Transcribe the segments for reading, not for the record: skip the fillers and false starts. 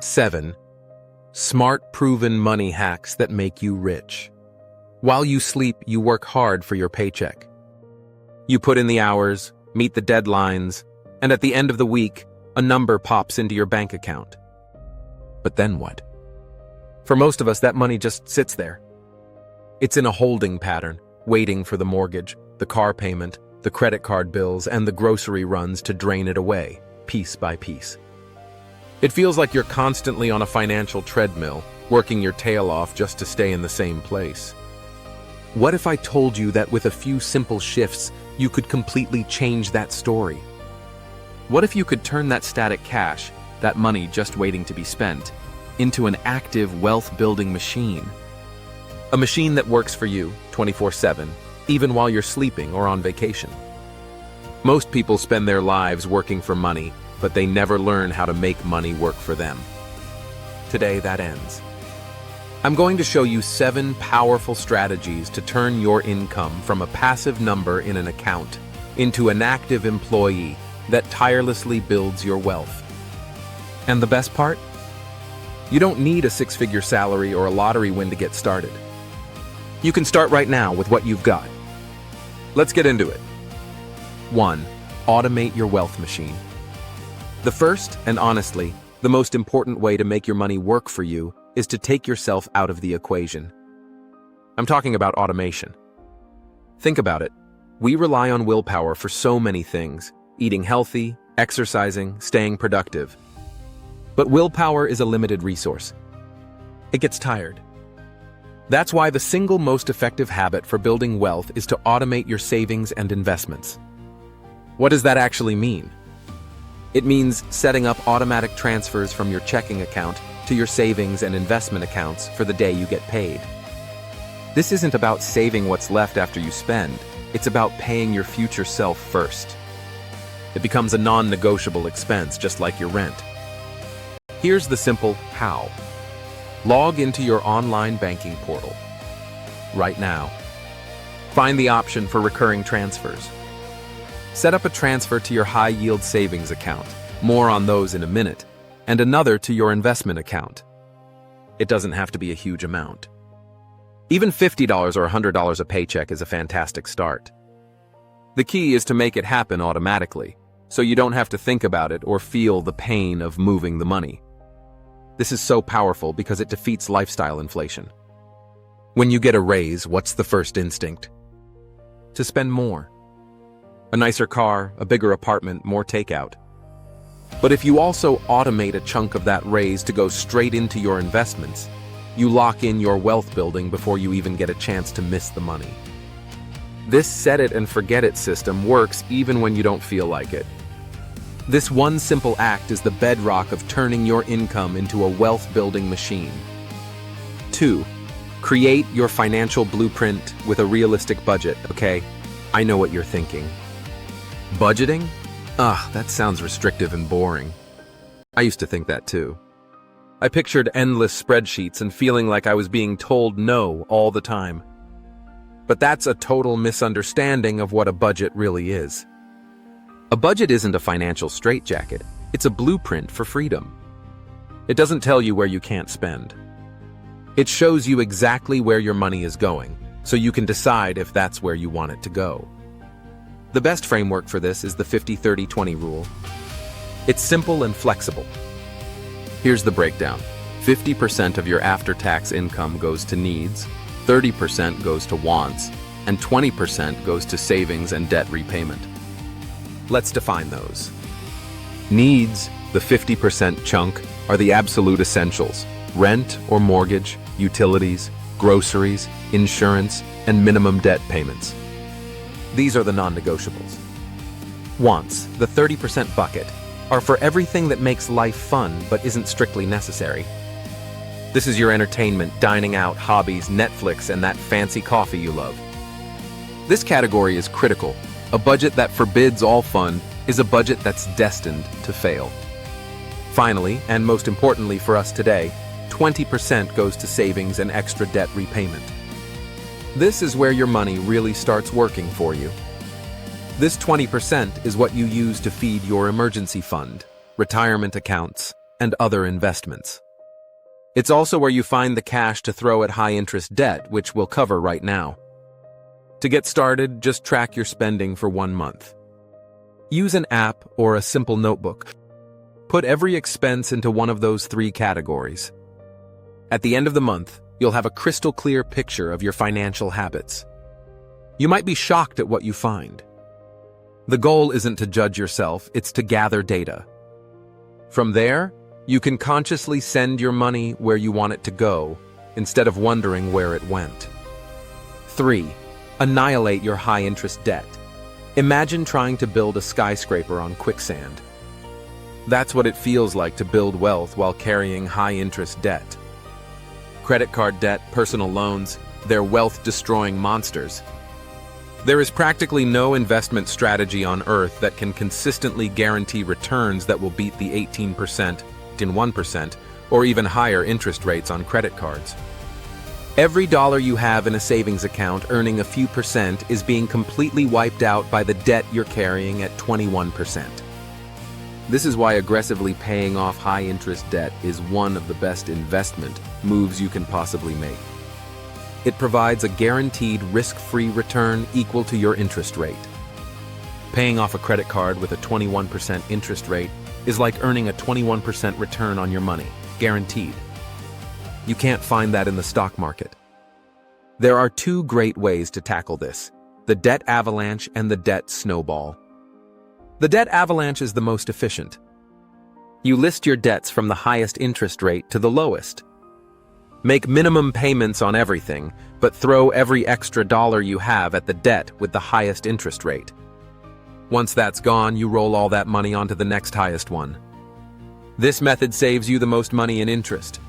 7. Smart, proven money hacks that make you rich. While you sleep, you work hard for your paycheck. You put in the hours, meet the deadlines, and at the end of the week, a number pops into your bank account. But then what? For most of us, that money just sits there. It's in a holding pattern, waiting for the mortgage, the car payment, the credit card bills, and the grocery runs to drain it away, piece by piece. It feels like you're constantly on a financial treadmill, working your tail off just to stay in the same place. What if I told you that with a few simple shifts, you could completely change that story? What if you could turn that static cash, that money just waiting to be spent, into an active wealth-building machine? A machine that works for you 24/7, even while you're sleeping or on vacation. Most people spend their lives working for money, but they never learn how to make money work for them. Today, that ends. I'm going to show you 7 powerful strategies to turn your income from a passive number in an account into an active employee that tirelessly builds your wealth. And the best part? You don't need a 6-figure salary or a lottery win to get started. You can start right now with what you've got. Let's get into it. 1. Automate your wealth machine. The first, and honestly, the most important way to make your money work for you is to take yourself out of the equation. I'm talking about automation. Think about it. We rely on willpower for so many things: eating healthy, exercising, staying productive. But willpower is a limited resource. It gets tired. That's why the single most effective habit for building wealth is to automate your savings and investments. What does that actually mean? It means setting up automatic transfers from your checking account to your savings and investment accounts for the day you get paid. This isn't about saving what's left after you spend. It's about paying your future self first. It becomes a non-negotiable expense, just like your rent. Here's the simple how. Log into your online banking portal right now. Find the option for recurring transfers. Set up a transfer to your high-yield savings account, more on those in a minute, and another to your investment account. It doesn't have to be a huge amount. Even $50 or $100 a paycheck is a fantastic start. The key is to make it happen automatically, so you don't have to think about it or feel the pain of moving the money. This is so powerful because it defeats lifestyle inflation. When you get a raise, what's the first instinct? To spend more. A nicer car, a bigger apartment, more takeout. But if you also automate a chunk of that raise to go straight into your investments, you lock in your wealth building before you even get a chance to miss the money. This set it and forget it system works even when you don't feel like it. This one simple act is the bedrock of turning your income into a wealth-building machine. 2. Create your financial blueprint with a realistic budget, okay? I know what you're thinking. Budgeting? That sounds restrictive and boring. I used to think that too. I pictured endless spreadsheets and feeling like I was being told no all the time. But that's a total misunderstanding of what a budget really is. A budget isn't a financial straitjacket. It's a blueprint for freedom. It doesn't tell you where you can't spend. It shows you exactly where your money is going, so you can decide if that's where you want it to go. The best framework for this is the 50-30-20 rule. It's simple and flexible. Here's the breakdown. 50% of your after-tax income goes to needs, 30% goes to wants, and 20% goes to savings and debt repayment. Let's define those. Needs, the 50% chunk, are the absolute essentials: rent or mortgage, utilities, groceries, insurance, and minimum debt payments. These are the non-negotiables. Wants, the 30% bucket, are for everything that makes life fun but isn't strictly necessary. This is your entertainment, dining out, hobbies, Netflix, and that fancy coffee you love. This category is critical. A budget that forbids all fun is a budget that's destined to fail. Finally, and most importantly for us today, 20% goes to savings and extra debt repayment. This is where your money really starts working for you. This 20% is what you use to feed your emergency fund, retirement accounts, and other investments. It's also where you find the cash to throw at high-interest debt, which we'll cover right now. To get started, just track your spending for 1 month. Use an app or a simple notebook. Put every expense into one of those 3 categories. At the end of the month, you'll have a crystal clear picture of your financial habits. You might be shocked at what you find. The goal isn't to judge yourself, it's to gather data. From there, you can consciously send your money where you want it to go, instead of wondering where it went. 3. Annihilate your high-interest debt. Imagine trying to build a skyscraper on quicksand. That's what it feels like to build wealth while carrying high-interest debt. Credit card debt, personal loans, they're wealth-destroying monsters. There is practically no investment strategy on Earth that can consistently guarantee returns that will beat the 18%, 1%, or even higher interest rates on credit cards. Every dollar you have in a savings account earning a few percent is being completely wiped out by the debt you're carrying at 21%. This is why aggressively paying off high-interest debt is one of the best investment moves you can possibly make. It provides a guaranteed risk-free return equal to your interest rate. Paying off a credit card with a 21% interest rate is like earning a 21% return on your money, guaranteed. You can't find that in the stock market. There are 2 great ways to tackle this: the debt avalanche and the debt snowball. The debt avalanche is the most efficient. You list your debts from the highest interest rate to the lowest. Make minimum payments on everything, but throw every extra dollar you have at the debt with the highest interest rate. Once that's gone, you roll all that money onto the next highest one. This method saves you the most money in interest.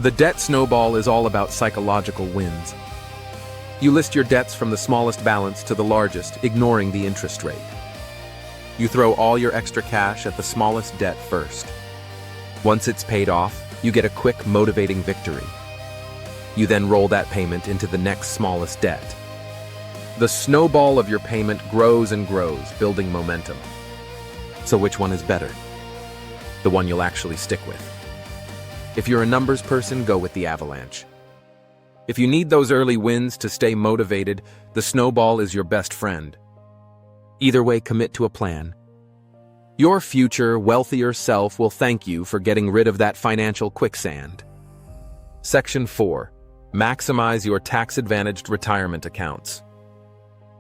The debt snowball is all about psychological wins. You list your debts from the smallest balance to the largest, ignoring the interest rate. You throw all your extra cash at the smallest debt first. Once it's paid off, you get a quick, motivating victory. You then roll that payment into the next smallest debt. The snowball of your payment grows and grows, building momentum. So which one is better? The one you'll actually stick with. If you're a numbers person, go with the avalanche. If you need those early wins to stay motivated, the snowball is your best friend. Either way, commit to a plan. Your future, wealthier self will thank you for getting rid of that financial quicksand. Section 4. Maximize your tax-advantaged retirement accounts.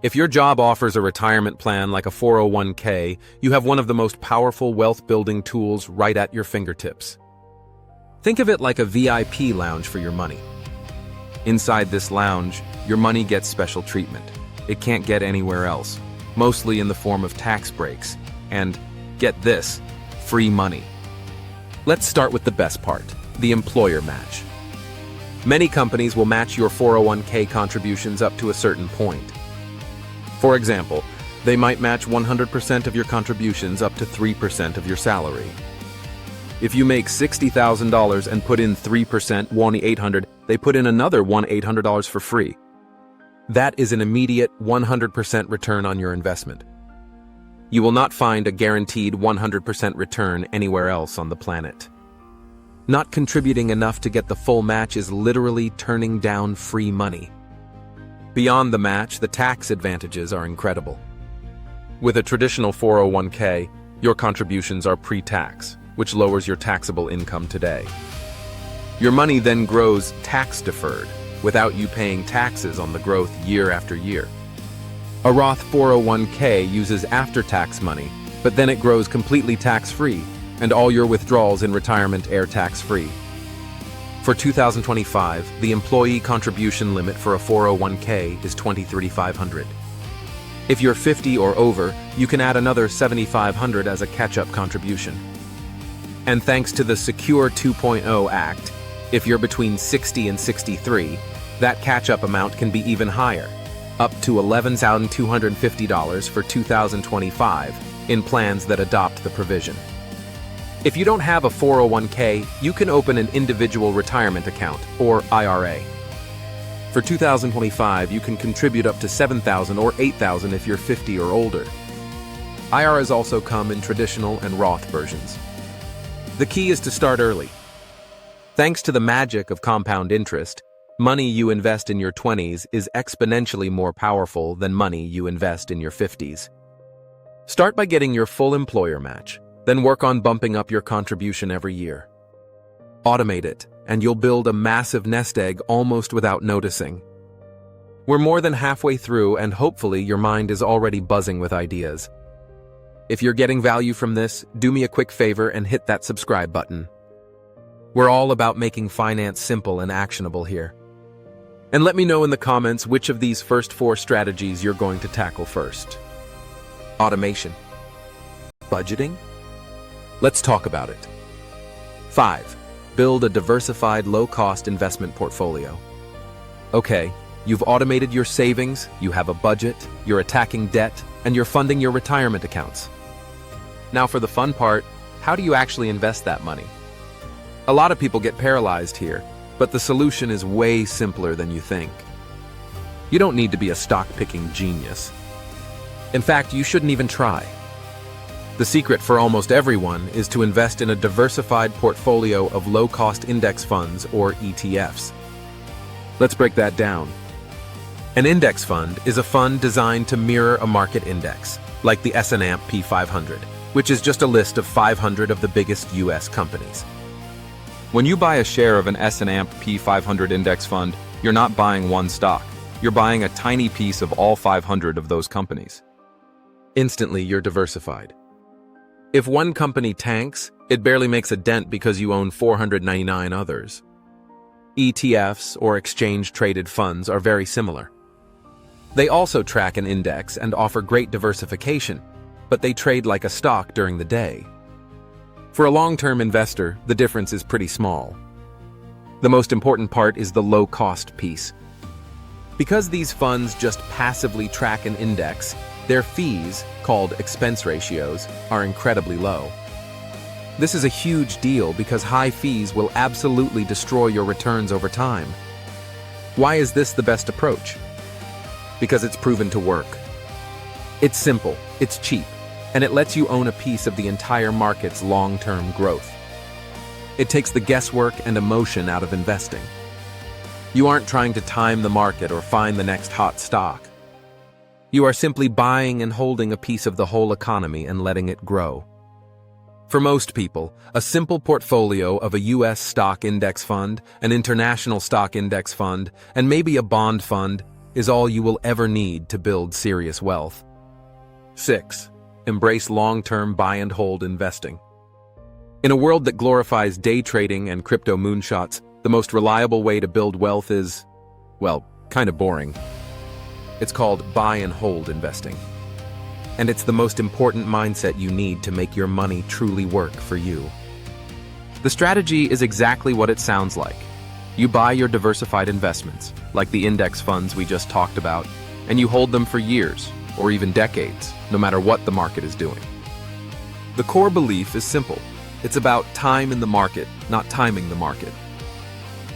If your job offers a retirement plan like a 401k, you have one of the most powerful wealth-building tools right at your fingertips. Think of it like a VIP lounge for your money. Inside this lounge, your money gets special treatment. It can't get anywhere else, mostly in the form of tax breaks, and, get this, free money. Let's start with the best part, the employer match. Many companies will match your 401k contributions up to a certain point. For example, they might match 100% of your contributions up to 3% of your salary. If you make $60,000 and put in 3%, $1,800, they put in another $1,800 for free. That is an immediate 100% return on your investment. You will not find a guaranteed 100% return anywhere else on the planet. Not contributing enough to get the full match is literally turning down free money. Beyond the match, the tax advantages are incredible. With a traditional 401k, your contributions are pre-tax, which lowers your taxable income today. Your money then grows tax-deferred, without you paying taxes on the growth year after year. A Roth 401k uses after-tax money, but then it grows completely tax-free, and all your withdrawals in retirement are tax-free. For 2025, the employee contribution limit for a 401k is $23,500. If you're 50 or over, you can add another $7,500 as a catch-up contribution. And thanks to the Secure 2.0 Act, if you're between 60 and 63, that catch-up amount can be even higher, up to $11,250 for 2025 in plans that adopt the provision. If you don't have a 401k, you can open an individual retirement account, or IRA. For 2025, you can contribute up to $7,000 or $8,000 if you're 50 or older. IRAs also come in traditional and Roth versions. The key is to start early. Thanks to the magic of compound interest, money you invest in your 20s is exponentially more powerful than money you invest in your 50s. Start by getting your full employer match, then work on bumping up your contribution every year. Automate it, and you'll build a massive nest egg almost without noticing. We're more than halfway through, and hopefully your mind is already buzzing with ideas. If you're getting value from this, do me a quick favor and hit that subscribe button. We're all about making finance simple and actionable here. And let me know in the comments which of these first 4 strategies you're going to tackle first. Automation. Budgeting? Let's talk about it. 5. Build a diversified, low-cost investment portfolio. Okay, you've automated your savings, you have a budget, you're attacking debt, and you're funding your retirement accounts. Now for the fun part, how do you actually invest that money? A lot of people get paralyzed here, but the solution is way simpler than you think. You don't need to be a stock-picking genius. In fact, you shouldn't even try. The secret for almost everyone is to invest in a diversified portfolio of low-cost index funds, or ETFs. Let's break that down. An index fund is a fund designed to mirror a market index, like the S&P 500, which is just a list of 500 of the biggest US companies. When you buy a share of an S&P 500 index fund, you're not buying one stock. You're buying a tiny piece of all 500 of those companies. Instantly, you're diversified. If one company tanks, it barely makes a dent because you own 499 others. ETFs, or exchange-traded funds, are very similar. They also track an index and offer great diversification, but they trade like a stock during the day. For a long-term investor, the difference is pretty small. The most important part is the low-cost piece. Because these funds just passively track an index, their fees, called expense ratios, are incredibly low. This is a huge deal because high fees will absolutely destroy your returns over time. Why is this the best approach? Because it's proven to work. It's simple, it's cheap, and it lets you own a piece of the entire market's long-term growth. It takes the guesswork and emotion out of investing. You aren't trying to time the market or find the next hot stock. You are simply buying and holding a piece of the whole economy and letting it grow. For most people, a simple portfolio of a US stock index fund, an international stock index fund, and maybe a bond fund is all you will ever need to build serious wealth. 6. Embrace long-term buy-and-hold investing. In a world that glorifies day trading and crypto moonshots, the most reliable way to build wealth is, well, kind of boring. It's called buy-and-hold investing. And it's the most important mindset you need to make your money truly work for you. The strategy is exactly what it sounds like. You buy your diversified investments, like the index funds we just talked about, and you hold them for years, or even decades, no matter what the market is doing. The core belief is simple. It's about time in the market, not timing the market.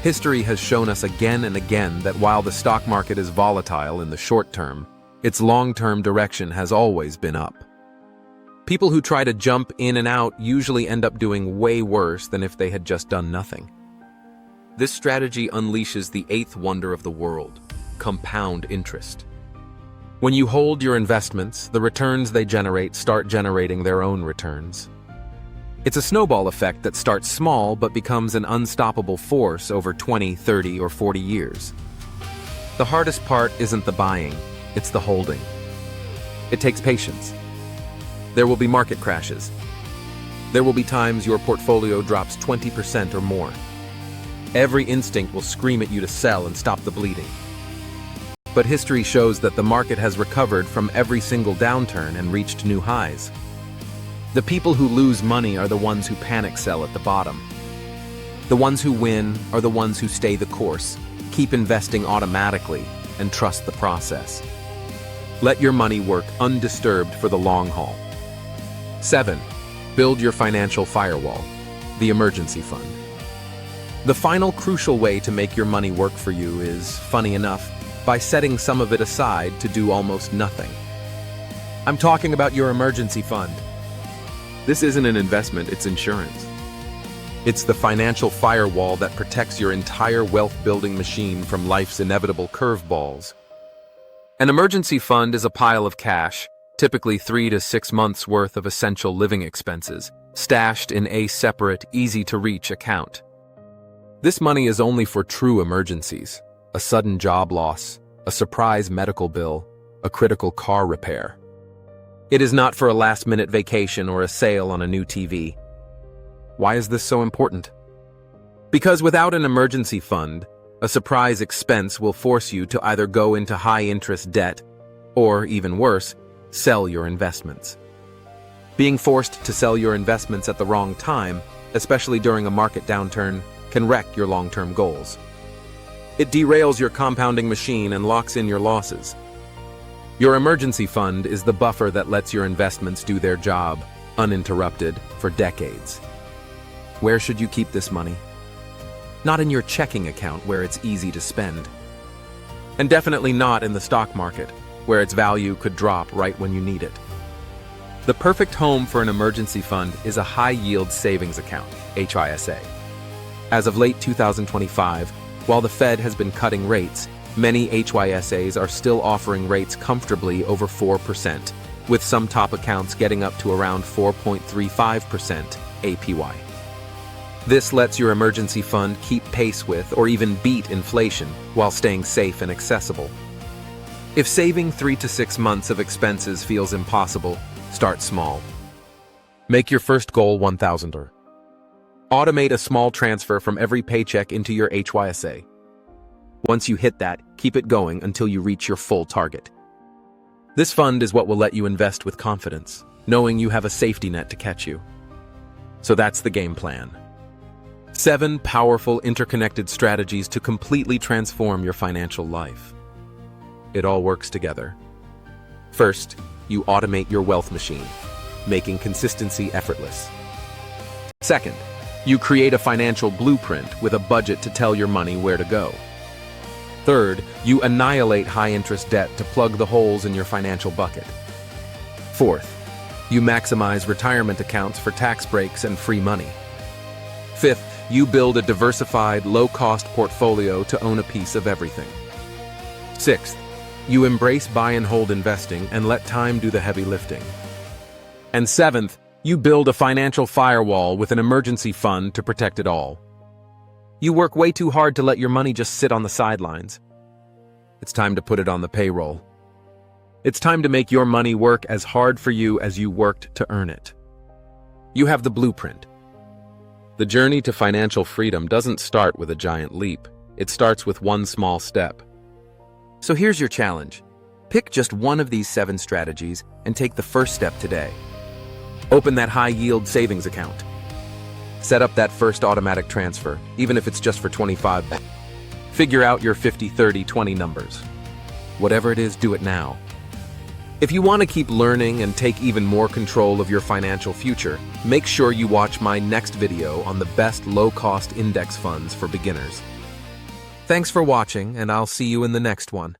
History has shown us again and again that while the stock market is volatile in the short term, its long-term direction has always been up. People who try to jump in and out usually end up doing way worse than if they had just done nothing. This strategy unleashes the 8th wonder of the world, compound interest. When you hold your investments, the returns they generate start generating their own returns. It's a snowball effect that starts small but becomes an unstoppable force over 20, 30, or 40 years. The hardest part isn't the buying, it's the holding. It takes patience. There will be market crashes. There will be times your portfolio drops 20% or more. Every instinct will scream at you to sell and stop the bleeding. But history shows that the market has recovered from every single downturn and reached new highs. The people who lose money are the ones who panic sell at the bottom. The ones who win are the ones who stay the course, keep investing automatically, and trust the process. Let your money work undisturbed for the long haul. 7. Build your financial firewall, the emergency fund. The final crucial way to make your money work for you is, funny enough, by setting some of it aside to do almost nothing. I'm talking about your emergency fund. This isn't an investment, it's insurance. It's the financial firewall that protects your entire wealth-building machine from life's inevitable curveballs. An emergency fund is a pile of cash, typically 3 to 6 months' worth of essential living expenses, stashed in a separate, easy-to-reach account. This money is only for true emergencies: a sudden job loss, a surprise medical bill, a critical car repair. It is not for a last-minute vacation or a sale on a new TV. Why is this so important? Because without an emergency fund, a surprise expense will force you to either go into high-interest debt or, even worse, sell your investments. Being forced to sell your investments at the wrong time, especially during a market downturn, can wreck your long-term goals. It derails your compounding machine and locks in your losses. Your emergency fund is the buffer that lets your investments do their job, uninterrupted, for decades. Where should you keep this money? Not in your checking account, where it's easy to spend. And definitely not in the stock market, where its value could drop right when you need it. The perfect home for an emergency fund is a high-yield savings account, HISA. As of late 2025, while the Fed has been cutting rates, many HYSAs are still offering rates comfortably over 4%, with some top accounts getting up to around 4.35% APY. This lets your emergency fund keep pace with or even beat inflation while staying safe and accessible. If saving 3 to 6 months of expenses feels impossible, start small. Make your first goal $1,000. Automate a small transfer from every paycheck into your HYSA. Once you hit that, keep it going until you reach your full target. This fund is what will let you invest with confidence, knowing you have a safety net to catch you. So that's the game plan. 7 powerful interconnected strategies to completely transform your financial life. It all works together. First, you automate your wealth machine, making consistency effortless. Second, you create a financial blueprint with a budget to tell your money where to go. Third, you annihilate high-interest debt to plug the holes in your financial bucket. Fourth, you maximize retirement accounts for tax breaks and free money. Fifth, you build a diversified, low-cost portfolio to own a piece of everything. Sixth, you embrace buy and hold investing and let time do the heavy lifting. And seventh, you build a financial firewall with an emergency fund to protect it all. You work way too hard to let your money just sit on the sidelines. It's time to put it on the payroll. It's time to make your money work as hard for you as you worked to earn it. You have the blueprint. The journey to financial freedom doesn't start with a giant leap. It starts with one small step. So here's your challenge. Pick just one of these 7 strategies and take the first step today. Open that high-yield savings account. Set up that first automatic transfer, even if it's just for 25. Figure out your 50-30-20 numbers. Whatever it is, do it now. If you want to keep learning and take even more control of your financial future, make sure you watch my next video on the best low-cost index funds for beginners. Thanks for watching, and I'll see you in the next one.